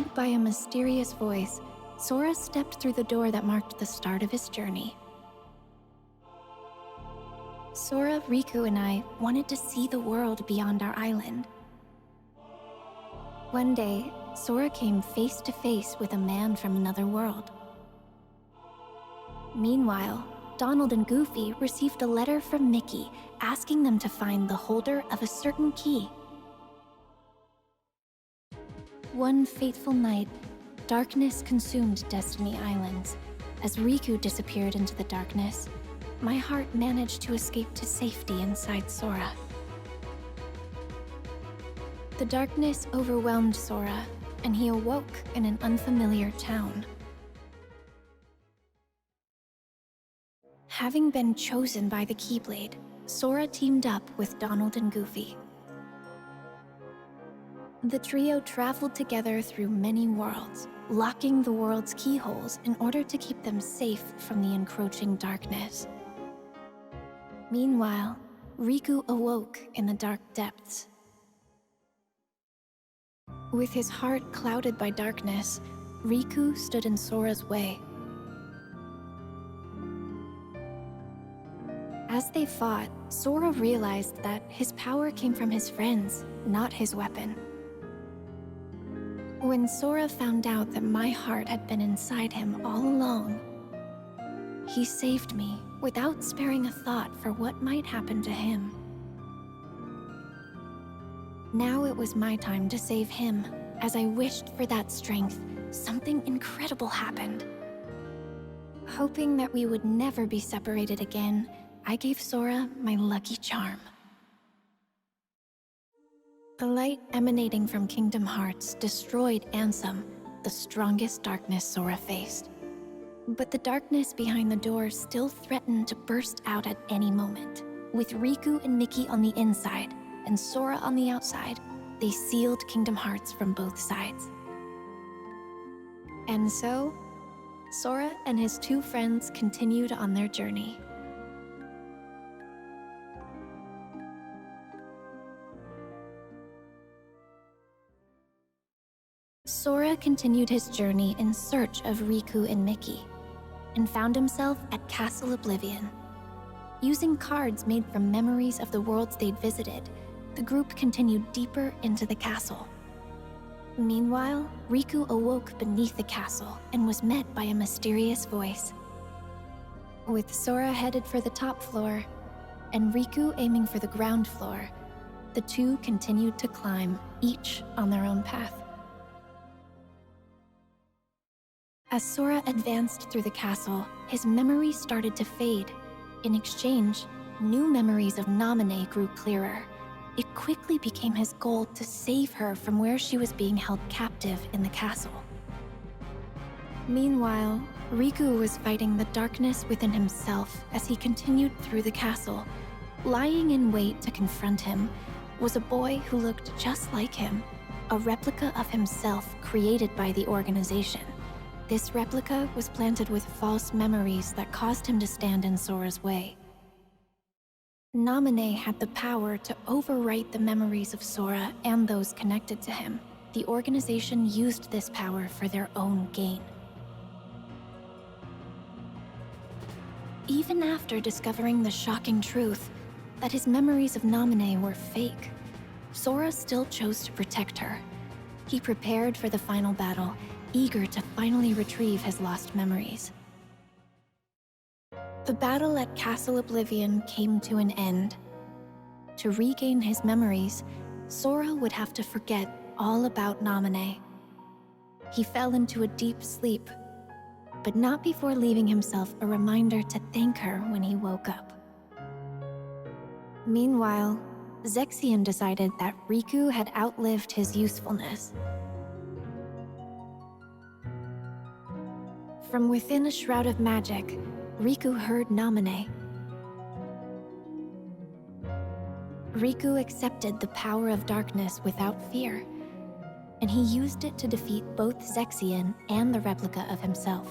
Guided by a mysterious voice, Sora stepped through the door that marked the start of his journey. Sora, Riku, and I wanted to see the world beyond our island. One day, Sora came face to face with a man from another world. Meanwhile, Donald and Goofy received a letter from Mickey asking them to find the holder of a certain key. One fateful night, darkness consumed Destiny Islands. As Riku disappeared into the darkness, my heart managed to escape to safety inside Sora. The darkness overwhelmed Sora, and he awoke in an unfamiliar town. Having been chosen by the Keyblade, Sora teamed up with Donald and Goofy. The trio traveled together through many worlds, locking the world's keyholes in order to keep them safe from the encroaching darkness. Meanwhile, Riku awoke in the dark depths. With his heart clouded by darkness, Riku stood in Sora's way. As they fought, Sora realized that his power came from his friends, not his weapon. When Sora found out that my heart had been inside him all along, he saved me without sparing a thought for what might happen to him. Now it was my time to save him. As I wished for that strength, something incredible happened. Hoping that we would never be separated again, I gave Sora my lucky charm. The light emanating from Kingdom Hearts destroyed Ansem, the strongest darkness Sora faced. But the darkness behind the door still threatened to burst out at any moment. With Riku and Mickey on the inside and Sora on the outside, they sealed Kingdom Hearts from both sides. And so, Sora and his two friends continued on their journey. Sora continued his journey in search of Riku and Mickey, and found himself at Castle Oblivion. Using cards made from memories of the worlds they'd visited, the group continued deeper into the castle. Meanwhile, Riku awoke beneath the castle and was met by a mysterious voice. With Sora headed for the top floor, and Riku aiming for the ground floor, the two continued to climb, each on their own path. As Sora advanced through the castle, his memories started to fade. In exchange, new memories of Naminé grew clearer. It quickly became his goal to save her from where she was being held captive in the castle. Meanwhile, Riku was fighting the darkness within himself as he continued through the castle. Lying in wait to confront him was a boy who looked just like him, a replica of himself created by the organization. This replica was planted with false memories that caused him to stand in Sora's way. Naminé had the power to overwrite the memories of Sora and those connected to him. The organization used this power for their own gain. Even after discovering the shocking truth that his memories of Naminé were fake, Sora still chose to protect her. He prepared for the final battle, eager to finally retrieve his lost memories. The battle at Castle Oblivion came to an end. To regain his memories, Sora would have to forget all about Naminé. He fell into a deep sleep, but not before leaving himself a reminder to thank her when he woke up. Meanwhile, Zexion decided that Riku had outlived his usefulness. From within a shroud of magic, Riku heard Naminé. Riku accepted the power of darkness without fear, and he used it to defeat both Zexion and the replica of himself.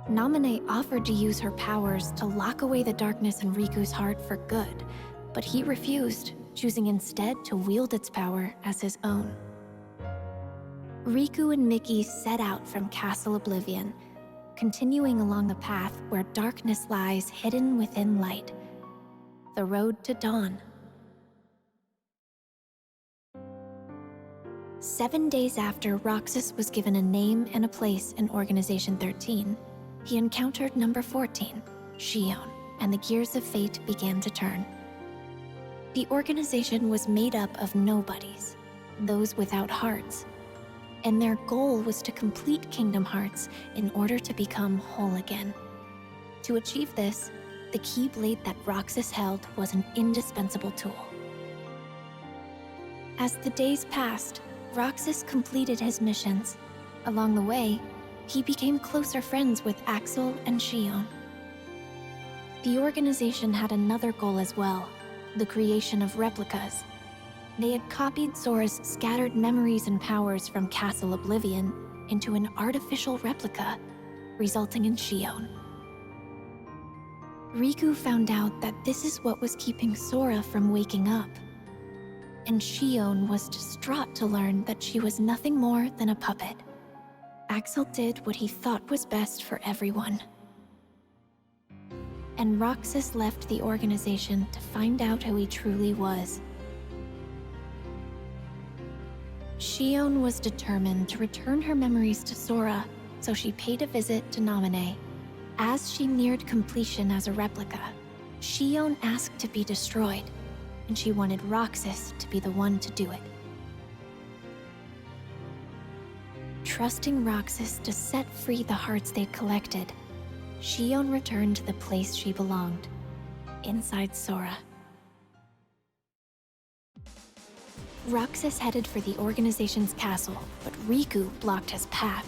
Naminé offered to use her powers to lock away the darkness in Riku's heart for good, but he refused, choosing instead to wield its power as his own. Riku and Mickey set out from Castle Oblivion, continuing along the path where darkness lies hidden within light, the road to dawn. 7 days after Roxas was given a name and a place in Organization 13, he encountered number 14, Shion, and the gears of fate began to turn. The organization was made up of nobodies, those without hearts, and their goal was to complete Kingdom Hearts in order to become whole again. To achieve this, the Keyblade that Roxas held was an indispensable tool. As the days passed, Roxas completed his missions. Along the way, he became closer friends with Axel and Shion. The organization had another goal as well, the creation of replicas. They had copied Sora's scattered memories and powers from Castle Oblivion into an artificial replica, resulting in Shion. Riku found out that this is what was keeping Sora from waking up. And Shion was distraught to learn that she was nothing more than a puppet. Axel did what he thought was best for everyone. And Roxas left the organization to find out who he truly was. Shion was determined to return her memories to Sora, so she paid a visit to Naminé. As she neared completion as a replica, Shion asked to be destroyed, and she wanted Roxas to be the one to do it. Trusting Roxas to set free the hearts they'd collected, Shion returned to the place she belonged, inside Sora. Roxas headed for the organization's castle, but Riku blocked his path.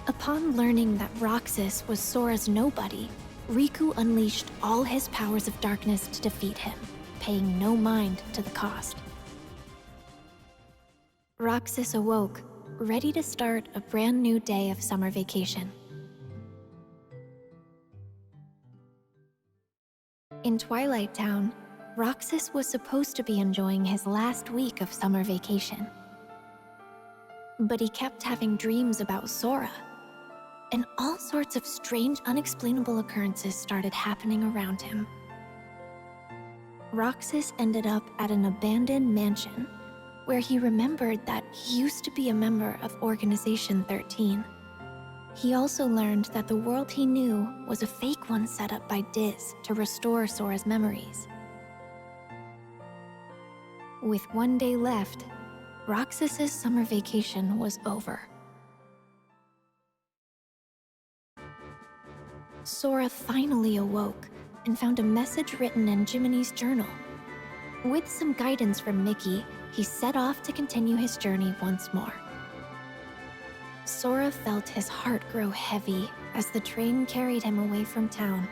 Upon learning that Roxas was Sora's nobody, Riku unleashed all his powers of darkness to defeat him, paying no mind to the cost. Roxas awoke, ready to start a brand new day of summer vacation. In Twilight Town, Roxas was supposed to be enjoying his last week of summer vacation. But he kept having dreams about Sora, and all sorts of strange, unexplainable occurrences started happening around him. Roxas ended up at an abandoned mansion, where he remembered that he used to be a member of Organization 13. He also learned that the world he knew was a fake one set up by Diz to restore Sora's memories. With 1 day left, Roxas's summer vacation was over. Sora finally awoke and found a message written in Jiminy's journal. With some guidance from Mickey, he set off to continue his journey once more. Sora felt his heart grow heavy as the train carried him away from town.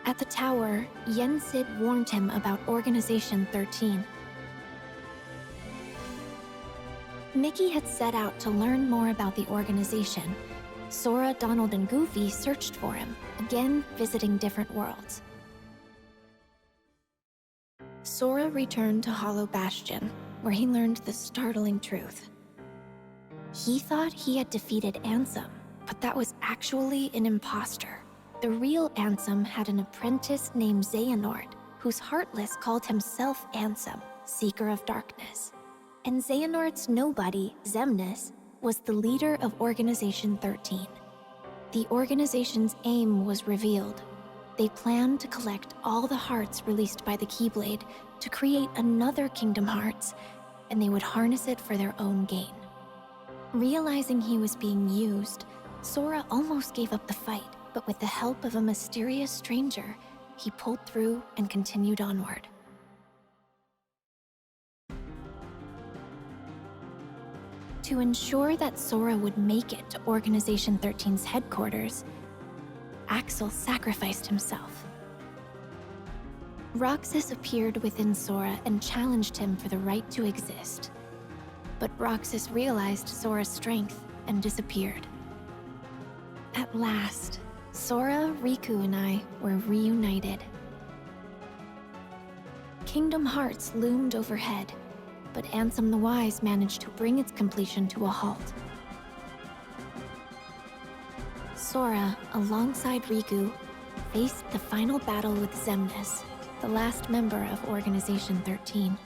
At the tower, Yen-Sid warned him about Organization 13. Mickey had set out to learn more about the organization. Sora, Donald, and Goofy searched for him, again visiting different worlds. Sora returned to Hollow Bastion, where he learned the startling truth. He thought he had defeated Ansem, but that was actually an imposter. The real Ansem had an apprentice named Xehanort, whose Heartless called himself Ansem, Seeker of Darkness. And Xehanort's nobody, Xemnas, was the leader of Organization 13. The organization's aim was revealed. They planned to collect all the hearts released by the Keyblade to create another Kingdom Hearts, and they would harness it for their own gain. Realizing he was being used, Sora almost gave up the fight, but with the help of a mysterious stranger, he pulled through and continued onward. To ensure that Sora would make it to Organization 13's headquarters, Axel sacrificed himself. Roxas appeared within Sora and challenged him for the right to exist. But Roxas realized Sora's strength and disappeared. At last, Sora, Riku, and I were reunited. Kingdom Hearts loomed overhead, but Ansem the Wise managed to bring its completion to a halt. Sora, alongside Riku, faced the final battle with Xemnas, the last member of Organization 13.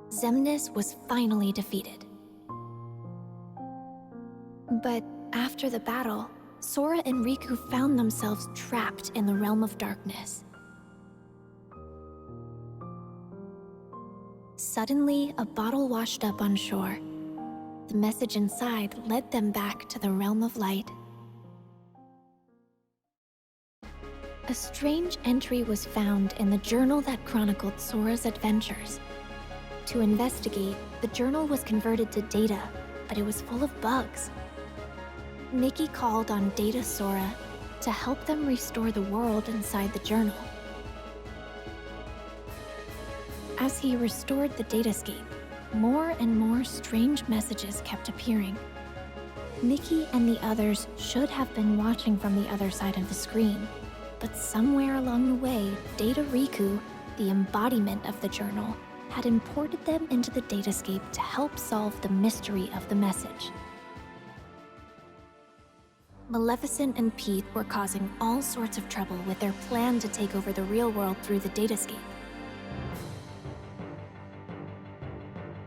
Xemnas was finally defeated. But after the battle, Sora and Riku found themselves trapped in the realm of darkness. Suddenly, a bottle washed up on shore. The message inside led them back to the realm of light. A strange entry was found in the journal that chronicled Sora's adventures. To investigate, the journal was converted to data, but it was full of bugs. Mickey called on Data Sora to help them restore the world inside the journal. As he restored the datascape, more and more strange messages kept appearing. Mickey and the others should have been watching from the other side of the screen, but somewhere along the way, Data Riku, the embodiment of the journal, had imported them into the datascape to help solve the mystery of the message. Maleficent and Pete were causing all sorts of trouble with their plan to take over the real world through the datascape.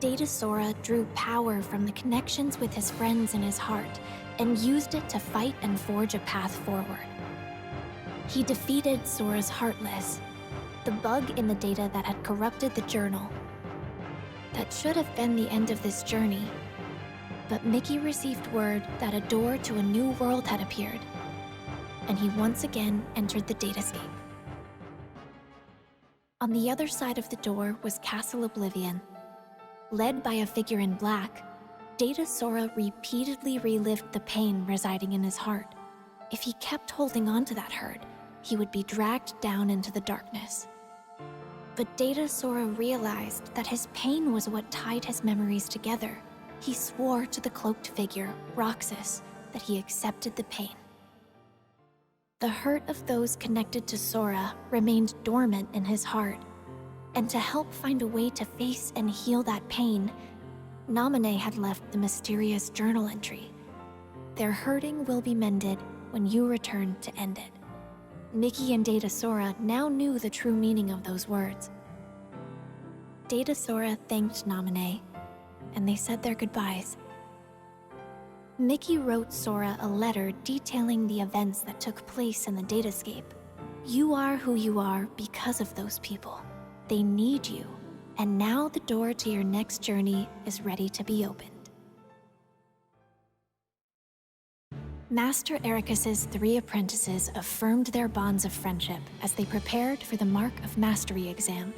Data Sora drew power from the connections with his friends in his heart and used it to fight and forge a path forward. He defeated Sora's Heartless, the bug in the data that had corrupted the journal. That should have been the end of this journey, but Mickey received word that a door to a new world had appeared, and he once again entered the datascape. On the other side of the door was Castle Oblivion. Led by a figure in black, Data Sora repeatedly relived the pain residing in his heart. If he kept holding on to that hurt, he would be dragged down into the darkness. But Data Sora realized that his pain was what tied his memories together. He swore to the cloaked figure, Roxas, that he accepted the pain. The hurt of those connected to Sora remained dormant in his heart, and to help find a way to face and heal that pain, Naminé had left the mysterious journal entry. Their hurting will be mended when you return to end it. Mickey and Data Sora now knew the true meaning of those words. Data Sora thanked Naminé, and they said their goodbyes. Mickey wrote Sora a letter detailing the events that took place in the datascape. You are who you are because of those people. They need you, and now the door to your next journey is ready to be opened. Master Ericus's 3 apprentices affirmed their bonds of friendship as they prepared for the Mark of Mastery exam.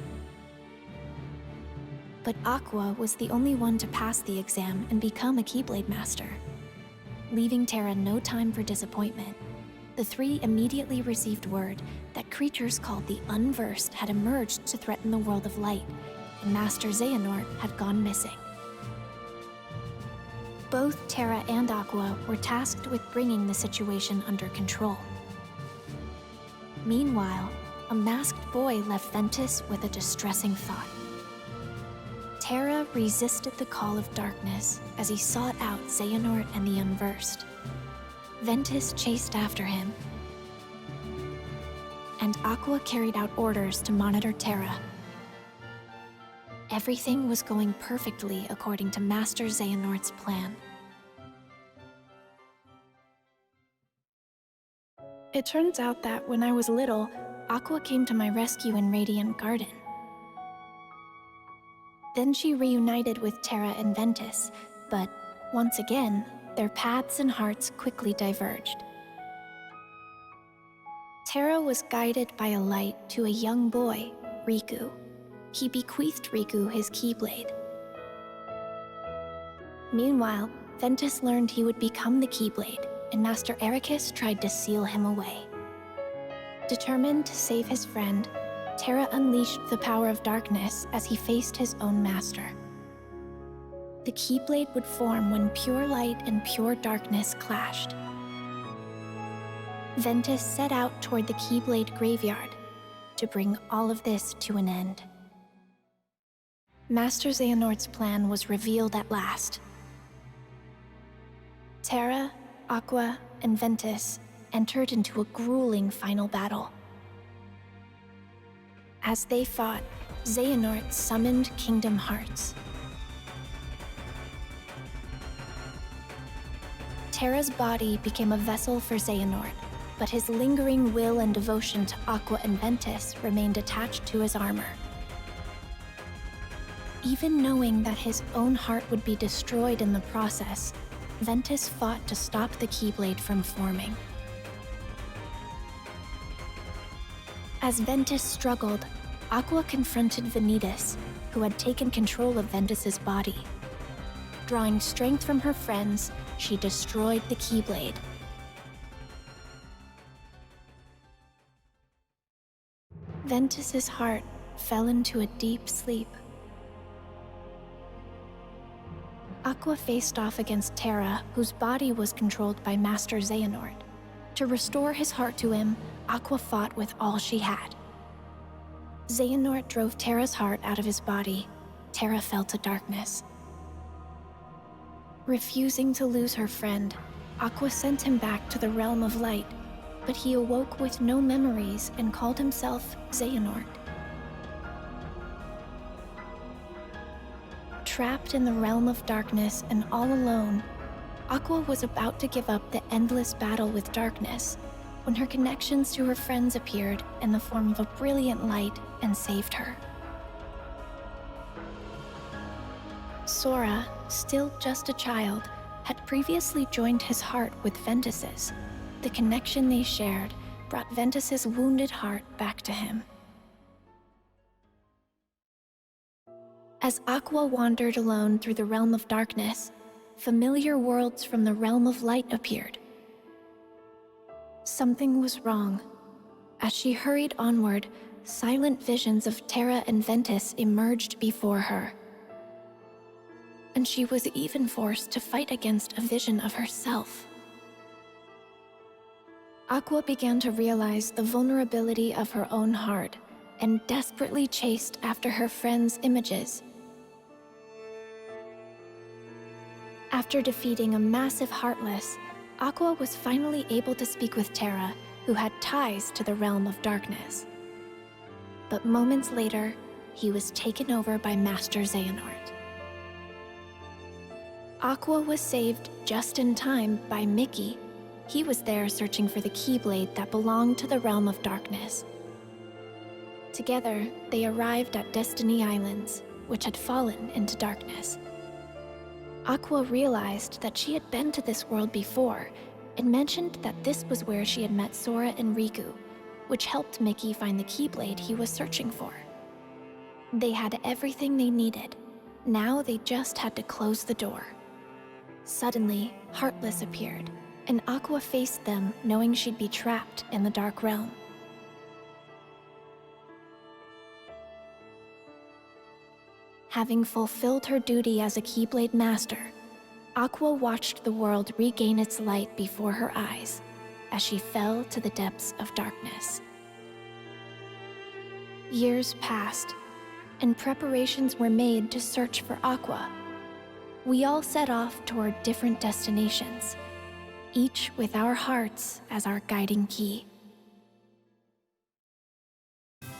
But Aqua was the only one to pass the exam and become a Keyblade Master. Leaving Terra no time for disappointment, the 3 immediately received word that creatures called the Unversed had emerged to threaten the world of light, and Master Xehanort had gone missing. Both Terra and Aqua were tasked with bringing the situation under control. Meanwhile, a masked boy left Ventus with a distressing thought. Terra resisted the call of darkness as he sought out Xehanort and the Unversed. Ventus chased after him, and Aqua carried out orders to monitor Terra. Everything was going perfectly according to Master Xehanort's plan. It turns out that when I was little, Aqua came to my rescue in Radiant Garden. Then she reunited with Terra and Ventus, but once again, their paths and hearts quickly diverged. Terra was guided by a light to a young boy, Riku. He bequeathed Riku his Keyblade. Meanwhile, Ventus learned he would become the Keyblade, and Master Ericus tried to seal him away. Determined to save his friend, Terra unleashed the power of darkness as he faced his own master. The Keyblade would form when pure light and pure darkness clashed. Ventus set out toward the Keyblade graveyard to bring all of this to an end. Master Xehanort's plan was revealed at last. Terra, Aqua, and Ventus entered into a grueling final battle. As they fought, Xehanort summoned Kingdom Hearts. Terra's body became a vessel for Xehanort, but his lingering will and devotion to Aqua and Ventus remained attached to his armor. Even knowing that his own heart would be destroyed in the process, Ventus fought to stop the Keyblade from forming. As Ventus struggled, Aqua confronted Vanitas, who had taken control of Ventus's body. Drawing strength from her friends, she destroyed the Keyblade. Ventus's heart fell into a deep sleep. Aqua faced off against Terra, whose body was controlled by Master Xehanort. To restore his heart to him, Aqua fought with all she had. Xehanort drove Terra's heart out of his body. Terra fell to darkness. Refusing to lose her friend, Aqua sent him back to the realm of light, but he awoke with no memories and called himself Xehanort. Trapped in the realm of darkness and all alone, Aqua was about to give up the endless battle with darkness when her connections to her friends appeared in the form of a brilliant light and saved her. Sora, still just a child, had previously joined his heart with Ventus's. The connection they shared brought Ventus's wounded heart back to him. As Aqua wandered alone through the realm of darkness, familiar worlds from the realm of light appeared. Something was wrong. As she hurried onward, silent visions of Terra and Ventus emerged before her. And she was even forced to fight against a vision of herself. Aqua began to realize the vulnerability of her own heart and desperately chased after her friends' images. After defeating a massive Heartless, Aqua was finally able to speak with Terra, who had ties to the realm of darkness. But moments later, he was taken over by Master Xehanort. Aqua was saved just in time by Mickey. He was there searching for the Keyblade that belonged to the realm of darkness. Together, they arrived at Destiny Islands, which had fallen into darkness. Aqua realized that she had been to this world before and mentioned that this was where she had met Sora and Riku, which helped Mickey find the Keyblade he was searching for. They had everything they needed. Now they just had to close the door. Suddenly, Heartless appeared, and Aqua faced them knowing she'd be trapped in the Dark Realm. Having fulfilled her duty as a Keyblade Master, Aqua watched the world regain its light before her eyes as she fell to the depths of darkness. Years passed, and preparations were made to search for Aqua. We all set off toward different destinations, each with our hearts as our guiding key.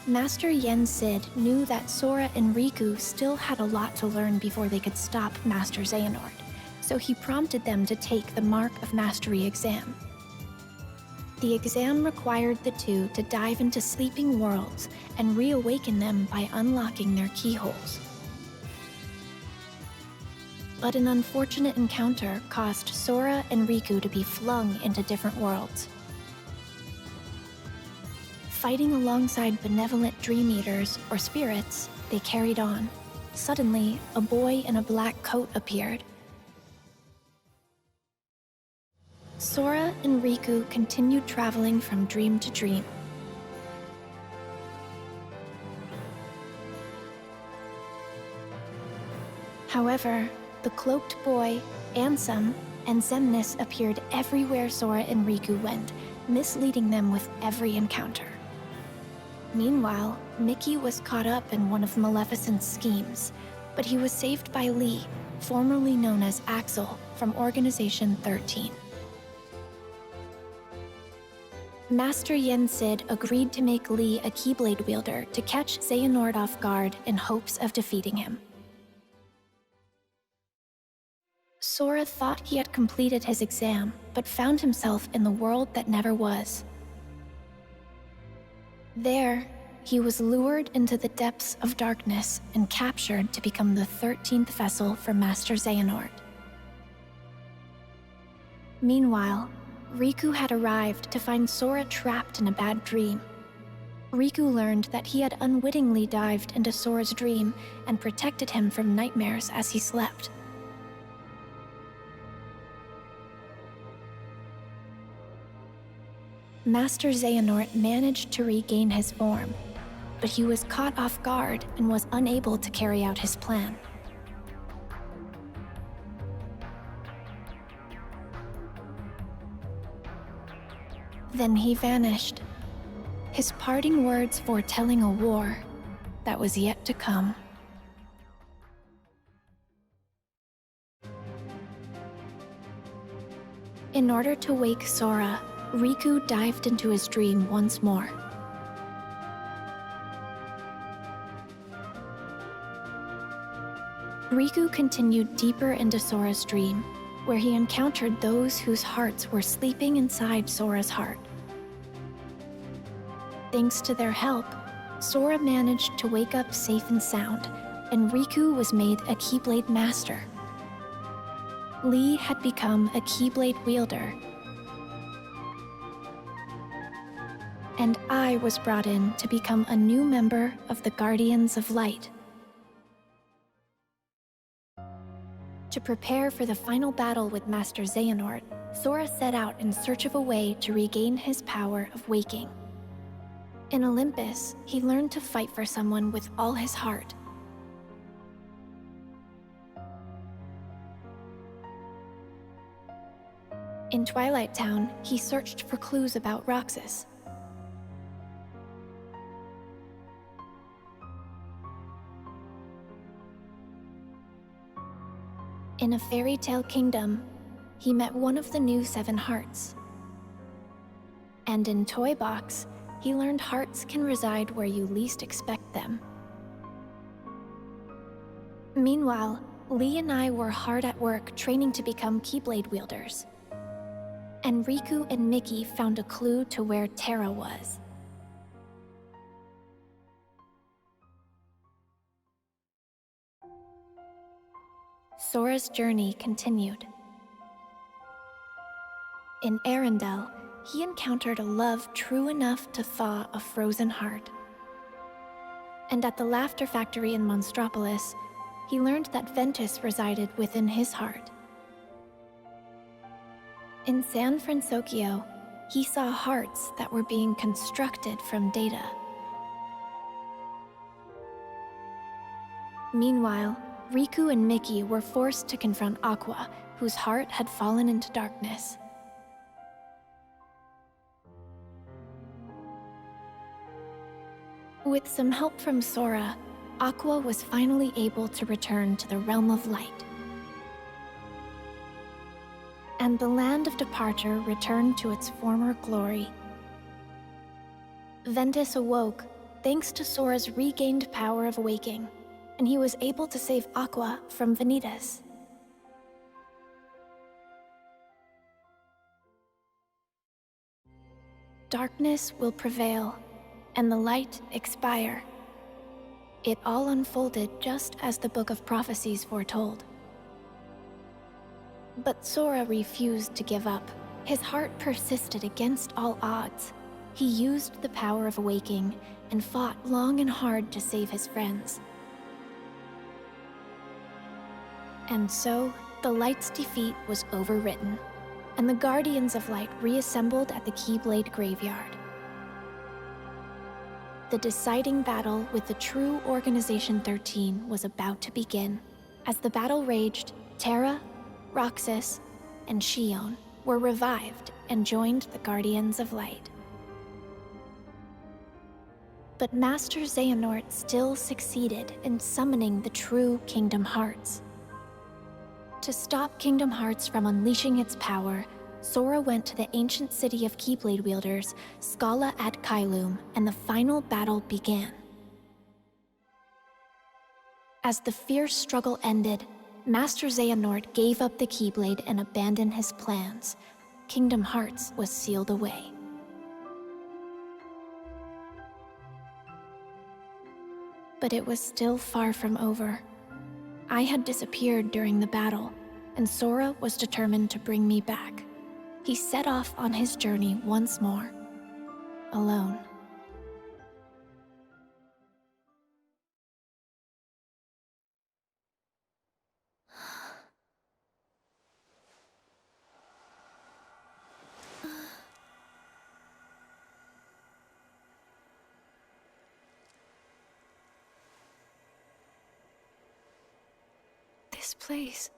Master Yen Sid knew that Sora and Riku still had a lot to learn before they could stop Master Xehanort, so he prompted them to take the Mark of Mastery exam. The exam required the two to dive into sleeping worlds and reawaken them by unlocking their keyholes. But an unfortunate encounter caused Sora and Riku to be flung into different worlds. Fighting alongside benevolent Dream Eaters, or spirits, they carried on. Suddenly, a boy in a black coat appeared. Sora and Riku continued traveling from dream to dream. However, the cloaked boy, Ansem, and Xemnas appeared everywhere Sora and Riku went, misleading them with every encounter. Meanwhile, Mickey was caught up in one of Maleficent's schemes, but he was saved by Lee, formerly known as Axel, from Organization 13. Master Yen Sid agreed to make Lee a Keyblade wielder to catch Xehanort off guard in hopes of defeating him. Sora thought he had completed his exam, but found himself in the world that never was. There, he was lured into the depths of darkness and captured to become the 13th vessel for Master Xehanort. Meanwhile, Riku had arrived to find Sora trapped in a bad dream. Riku learned that he had unwittingly dived into Sora's dream and protected him from nightmares as he slept. Master Xehanort managed to regain his form, but he was caught off guard and was unable to carry out his plan. Then he vanished, his parting words foretelling a war that was yet to come. In order to wake Sora, Riku dived into his dream once more. Riku continued deeper into Sora's dream, where he encountered those whose hearts were sleeping inside Sora's heart. Thanks to their help, Sora managed to wake up safe and sound, and Riku was made a Keyblade Master. Lee had become a Keyblade wielder, and I was brought in to become a new member of the Guardians of Light. To prepare for the final battle with Master Xehanort, Sora set out in search of a way to regain his power of waking. In Olympus, he learned to fight for someone with all his heart. In Twilight Town, he searched for clues about Roxas. In a fairy tale kingdom, he met one of the new 7 hearts. And in Toy Box, he learned hearts can reside where you least expect them. Meanwhile, Lee and I were hard at work training to become Keyblade wielders. And Riku and Mickey found a clue to where Terra was. Sora's journey continued. In Arendelle, he encountered a love true enough to thaw a frozen heart. And at the Laughter Factory in Monstropolis, he learned that Ventus resided within his heart. In San Francisco, he saw hearts that were being constructed from data. Meanwhile, Riku and Mickey were forced to confront Aqua, whose heart had fallen into darkness. With some help from Sora, Aqua was finally able to return to the realm of light. And the land of departure returned to its former glory. Ventus awoke thanks to Sora's regained power of waking, and he was able to save Aqua from Vanitas. Darkness will prevail, and the light expire. It all unfolded just as the Book of Prophecies foretold. But Sora refused to give up. His heart persisted against all odds. He used the power of waking and fought long and hard to save his friends. And so, the Light's defeat was overwritten, and the Guardians of Light reassembled at the Keyblade Graveyard. The deciding battle with the true Organization 13 was about to begin. As the battle raged, Terra, Roxas, and Shion were revived and joined the Guardians of Light. But Master Xehanort still succeeded in summoning the true Kingdom Hearts. To stop Kingdom Hearts from unleashing its power, Sora went to the ancient city of Keyblade wielders, Scala ad Caelum, and the final battle began. As the fierce struggle ended, Master Xehanort gave up the Keyblade and abandoned his plans. Kingdom Hearts was sealed away. But it was still far from over. I had disappeared during the battle, and Sora was determined to bring me back. He set off on his journey once more, alone. This place.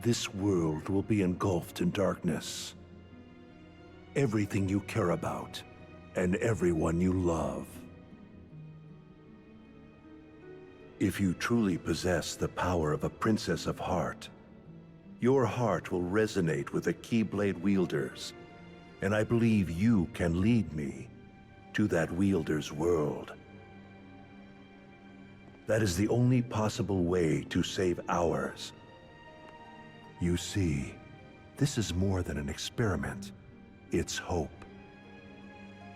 This world will be engulfed in darkness. Everything you care about, and everyone you love. If you truly possess the power of a Princess of Heart, your heart will resonate with the Keyblade wielders, and I believe you can lead me to that wielder's world. That is the only possible way to save ours. You see, this is more than an experiment. It's hope.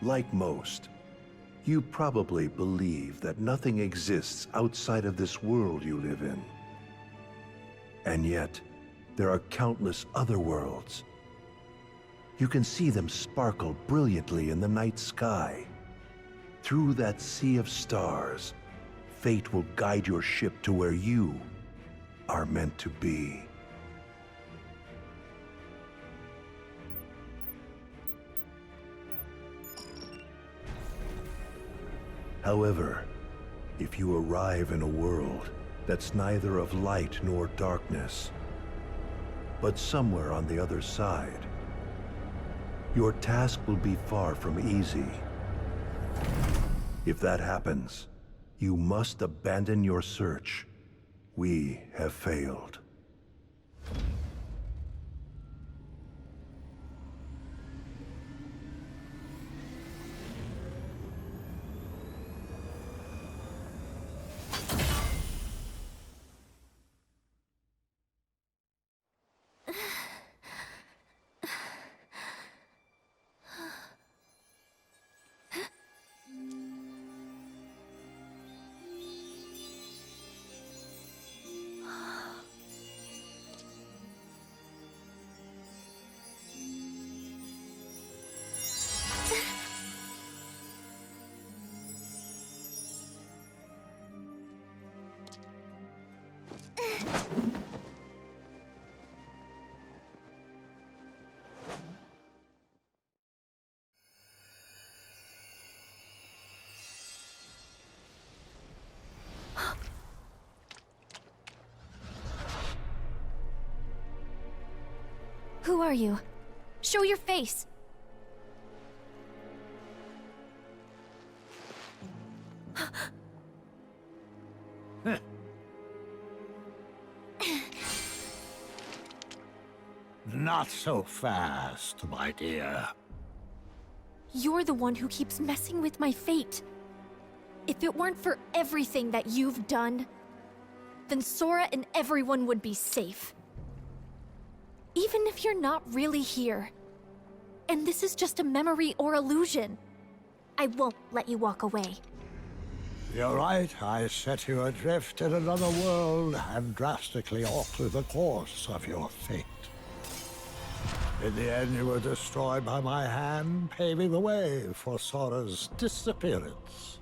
Like most, you probably believe that nothing exists outside of this world you live in. And yet, there are countless other worlds. You can see them sparkle brilliantly in the night sky. Through that sea of stars, fate will guide your ship to where you are meant to be. However, if you arrive in a world that's neither of light nor darkness, but somewhere on the other side, your task will be far from easy. If that happens, you must abandon your search. We have failed. Who are you? Show your face! Not so fast, my dear. You're the one who keeps messing with my fate. If it weren't for everything that you've done, then Sora and everyone would be safe. Even if you're not really here, and this is just a memory or illusion, I won't let you walk away. You're right, I set you adrift in another world and drastically altered the course of your fate. In the end, you were destroyed by my hand, paving the way for Sora's disappearance.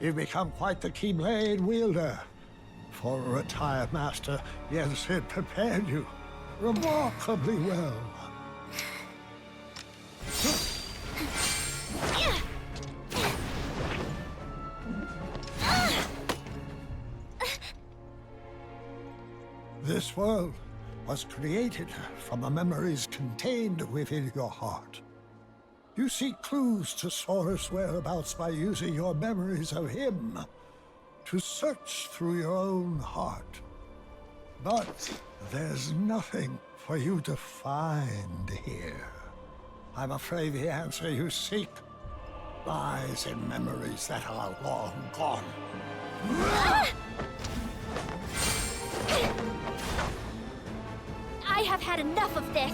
You've become quite the Keyblade wielder. For a retired master, yes, it prepared you remarkably well. This world was created from the memories contained within your heart. You seek clues to Sora's whereabouts by using your memories of him to search through your own heart. But there's nothing for you to find here. I'm afraid the answer you seek lies in memories that are long gone. I have had enough of this!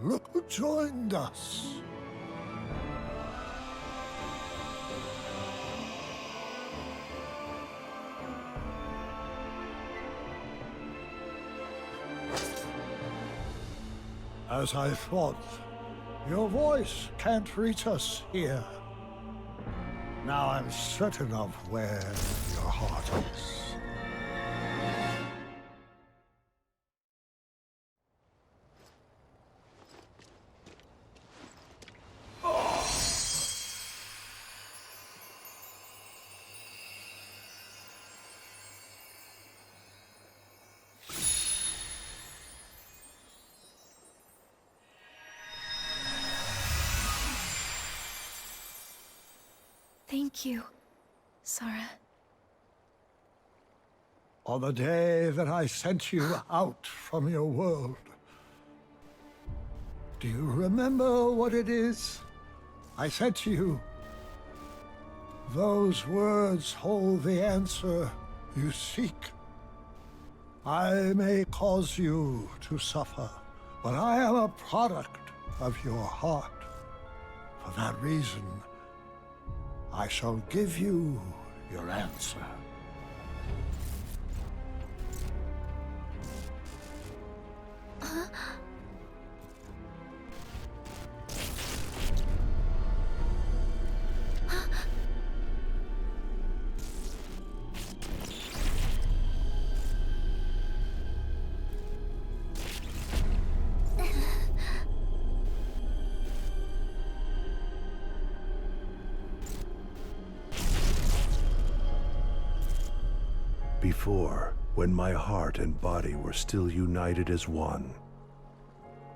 Look who joined us. As I thought, your voice can't reach us here. Now I'm certain of where your heart is. Thank you, Sora. On the day that I sent you out from your world, do you remember what it is I said to you? Those words hold the answer you seek. I may cause you to suffer, but I am a product of your heart. For that reason, I shall give you your answer. Before, when my heart and body were still united as one,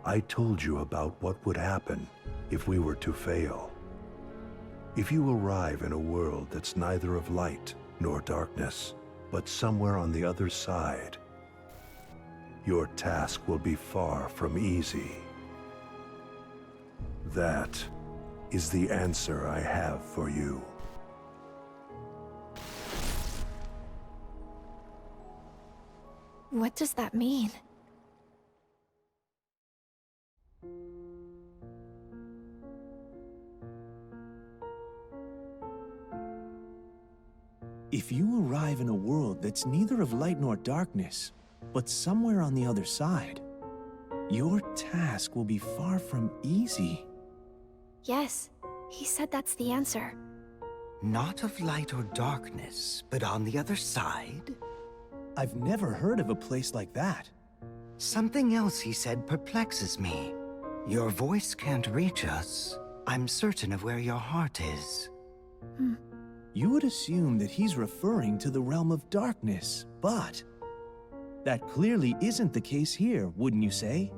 I told you about what would happen if we were to fail. If you arrive in a world that's neither of light nor darkness, but somewhere on the other side, your task will be far from easy. That is the answer I have for you. What does that mean? If you arrive in a world that's neither of light nor darkness, but somewhere on the other side, your task will be far from easy. Yes, he said that's the answer. Not of light or darkness, but on the other side? I've never heard of a place like that. Something else he said perplexes me. Your voice can't reach us. I'm certain of where your heart is. You would assume that he's referring to the realm of darkness, but that clearly isn't the case here, wouldn't you say?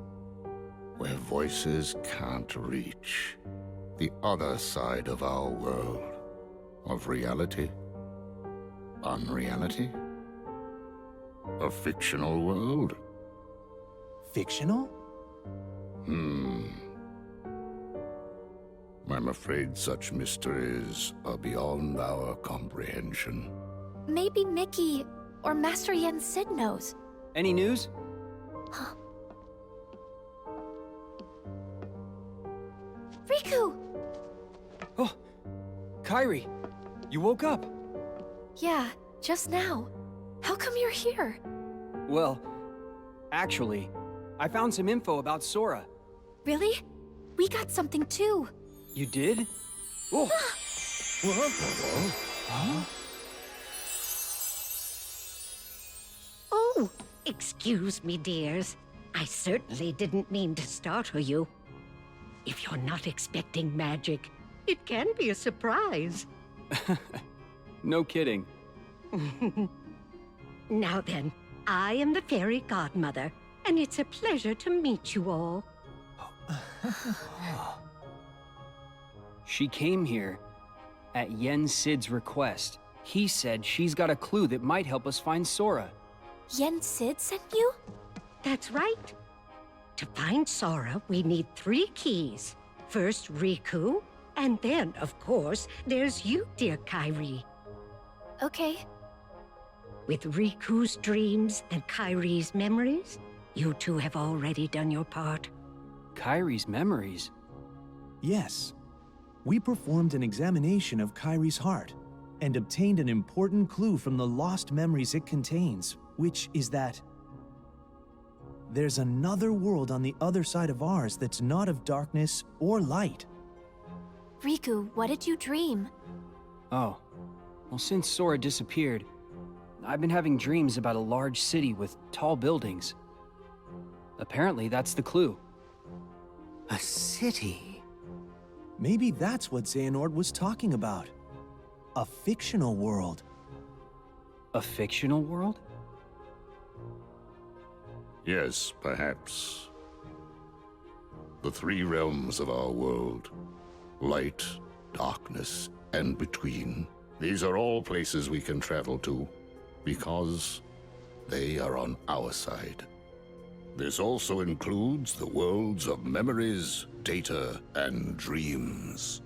Where voices can't reach. The other side of our world. Of reality. Unreality. A fictional world. Fictional? I'm afraid such mysteries are beyond our comprehension. Maybe Mickey or Master Yen Sid knows. Any news? Riku! Oh, Kairi, you woke up. Yeah, just now. How come you're here? Well, actually, I found some info about Sora. Really? We got something too. You did? Oh! Oh, excuse me, dears. I certainly didn't mean to startle you. If you're not expecting magic, it can be a surprise. No kidding. Now then, I am the fairy godmother, and it's a pleasure to meet you all. She came here at Yen Sid's request. He said she's got a clue that might help us find Sora. Yen Sid sent you? That's right. To find Sora, we need 3 keys. First, Riku, and then, of course, there's you, dear Kairi. Okay. With Riku's dreams and Kairi's memories, you two have already done your part. Kairi's memories? Yes. We performed an examination of Kairi's heart and obtained an important clue from the lost memories it contains, which is that there's another world on the other side of ours that's not of darkness or light. Riku, what did you dream? Oh. Well, since Sora disappeared, I've been having dreams about a large city with tall buildings. Apparently, that's the clue. A city? Maybe that's what Xehanort was talking about. A fictional world. A fictional world? Yes, perhaps. The 3 realms of our world. Light, darkness, and between. These are all places we can travel to, because they are on our side. This also includes the worlds of memories, data, and dreams.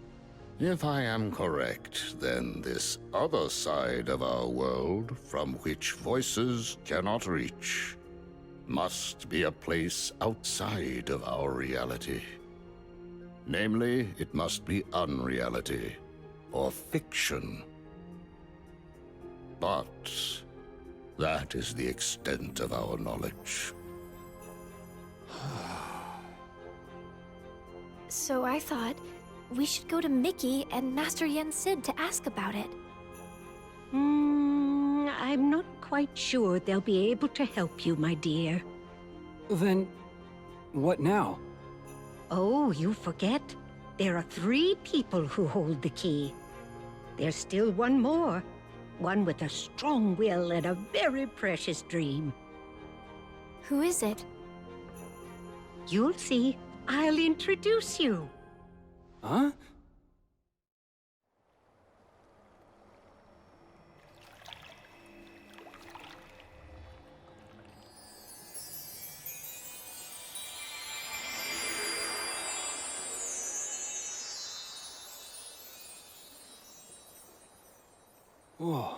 If I am correct, then this other side of our world, from which voices cannot reach, must be a place outside of our reality. Namely, it must be unreality, or fiction. But that is the extent of our knowledge. So I thought we should go to Mickey and Master Yen Sid to ask about it. I'm not quite sure they'll be able to help you, my dear. Then, what now? Oh, you forget. There are 3 people who hold the key. There's still one more. One with a strong will and a very precious dream. Who is it? You'll see. I'll introduce you. Huh? Whoa.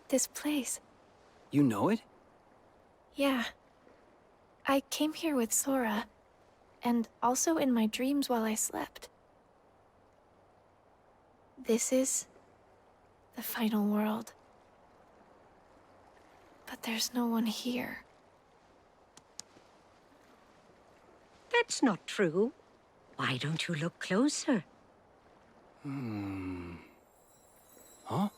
This place. You know it? Yeah. I came here with Sora, and also in my dreams while I slept. This is the final world. But there's no one here. That's not true. Why don't you look closer? Huh?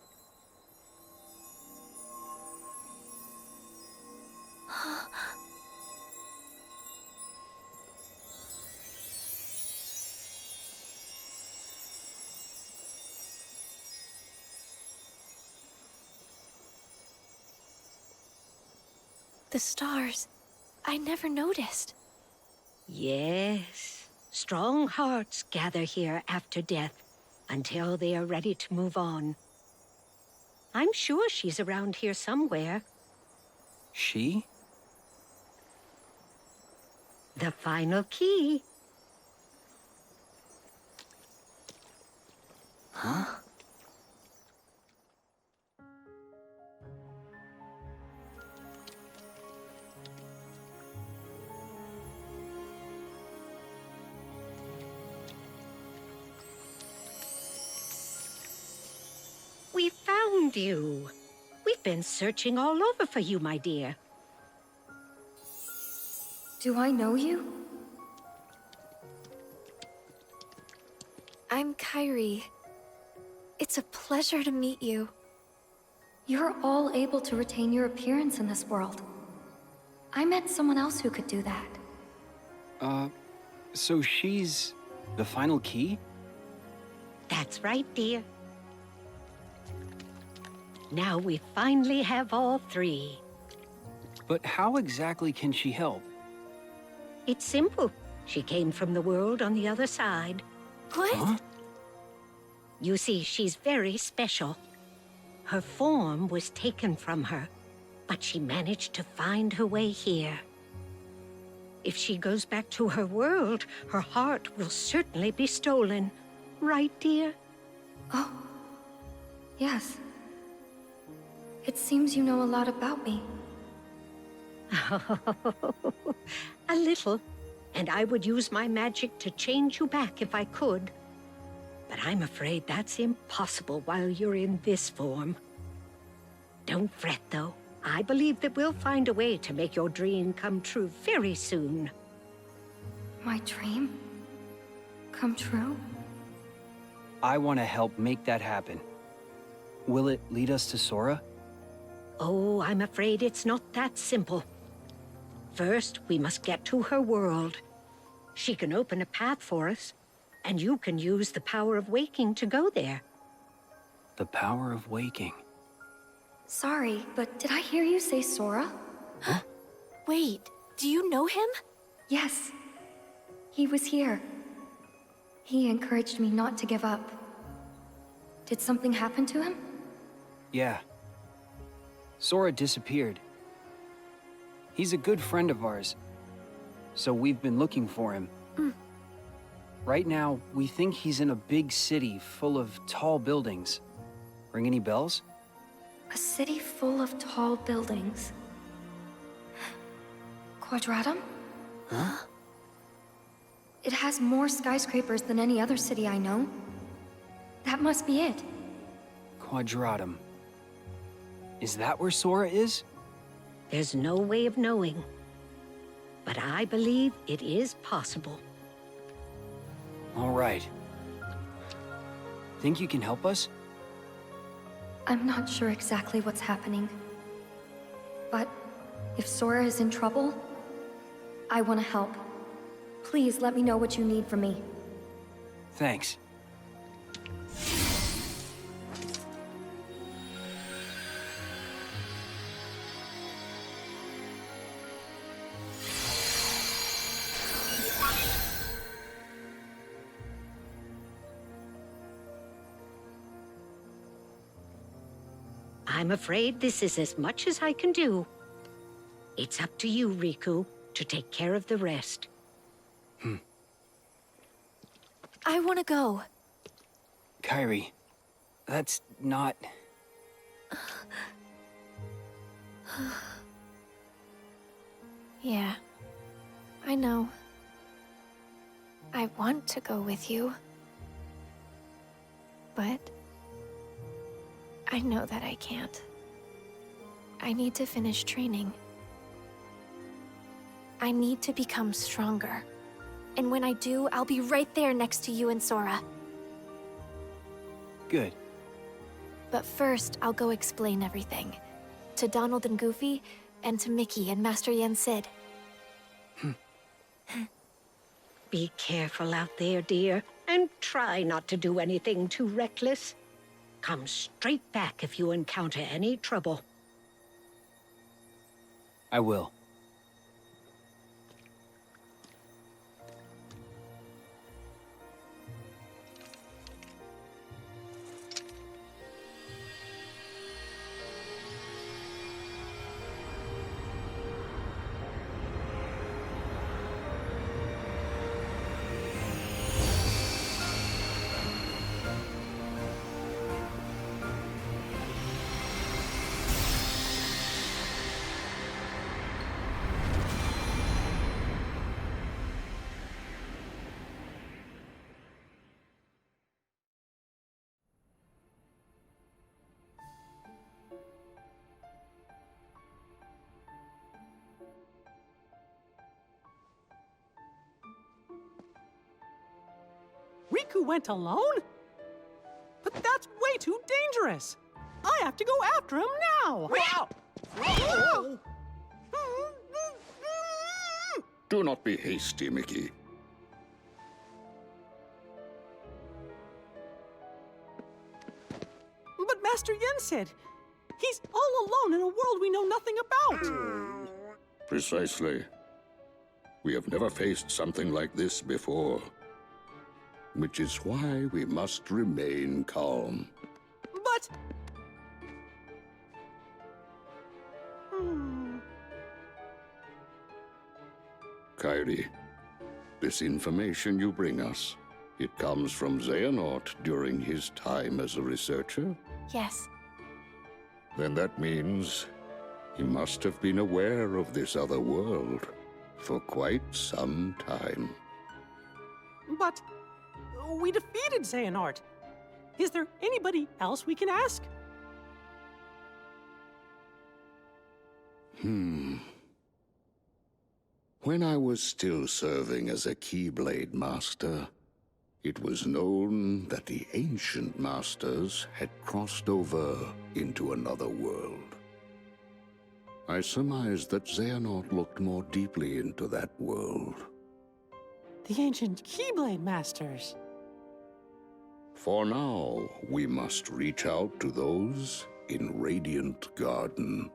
The stars. I never noticed. Yes. Strong hearts gather here after death until they are ready to move on. I'm sure she's around here somewhere. She? The final key. Huh? We found you. We've been searching all over for you, my dear. Do I know you? I'm Kairi. It's a pleasure to meet you. You're all able to retain your appearance in this world. I met someone else who could do that. So she's the final key? That's right, dear. Now we finally have all three. But how exactly can she help? It's simple. She came from the world on the other side. What? Huh? You see, she's very special. Her form was taken from her, but she managed to find her way here. If she goes back to her world, her heart will certainly be stolen. Right, dear? Oh. Yes. It seems you know a lot about me. A little. And I would use my magic to change you back if I could. But I'm afraid that's impossible while you're in this form. Don't fret, though. I believe that we'll find a way to make your dream come true very soon. My dream? Come true? I want to help make that happen. Will it lead us to Sora? Oh, I'm afraid it's not that simple. First, we must get to her world. She can open a path for us, and you can use the power of waking to go there. The power of waking. Sorry, but did I hear you say Sora? Huh? Wait, do you know him? Yes. He was here. He encouraged me not to give up. Did something happen to him? Yeah. Sora disappeared. He's a good friend of ours, so we've been looking for him. Right now, we think he's in a big city full of tall buildings. Ring any bells? A city full of tall buildings. Quadratum? Huh? It has more skyscrapers than any other city I know. That must be it. Quadratum. Is that where Sora is? There's no way of knowing. But I believe it is possible. All right. Think you can help us? I'm not sure exactly what's happening. But if Sora is in trouble, I want to help. Please let me know what you need from me. Thanks. I'm afraid this is as much as I can do. It's up to you, Riku, to take care of the rest. I want to go. Kairi, that's not... Yeah, I know. I want to go with you. But I know that I can't. I need to finish training. I need to become stronger. And when I do, I'll be right there next to you and Sora. Good. But first, I'll go explain everything. To Donald and Goofy, and to Mickey and Master Yen Sid. Be careful out there, dear, and try not to do anything too reckless. Come straight back if you encounter any trouble. I will. Riku went alone? But that's way too dangerous. I have to go after him now. Wow! Do not be hasty, Mickey. But Master Yen said he's all alone in a world we know nothing about. Precisely. We have never faced something like this before. Which is why we must remain calm. But... Kairi, this information you bring us, it comes from Xehanort during his time as a researcher? Yes. Then that means he must have been aware of this other world for quite some time. But... we defeated Xehanort. Is there anybody else we can ask? When I was still serving as a Keyblade Master, it was known that the ancient masters had crossed over into another world. I surmised that Xehanort looked more deeply into that world. The ancient Keyblade Masters. For now, we must reach out to those in Radiant Garden,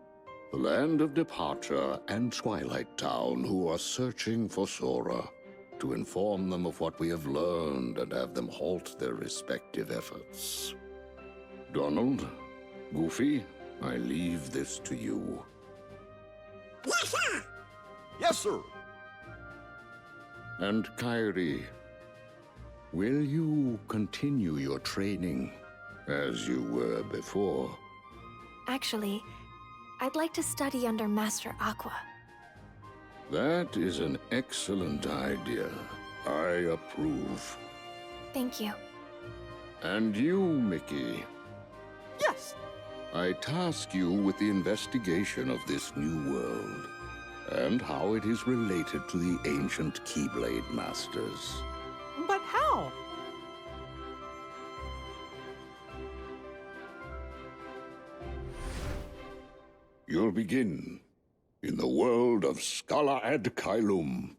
the land of departure and Twilight Town, who are searching for Sora, to inform them of what we have learned and have them halt their respective efforts. Donald, Goofy, I leave this to you. Yes, sir! Yes, sir. And Kairi, will you continue your training as you were before? Actually, I'd like to study under Master Aqua. That is an excellent idea. I approve. Thank you. And you, Mickey, Yes. I task you with the investigation of this new world and how it is related to the ancient Keyblade Masters. But how? You'll begin in the world of Scala ad Caelum,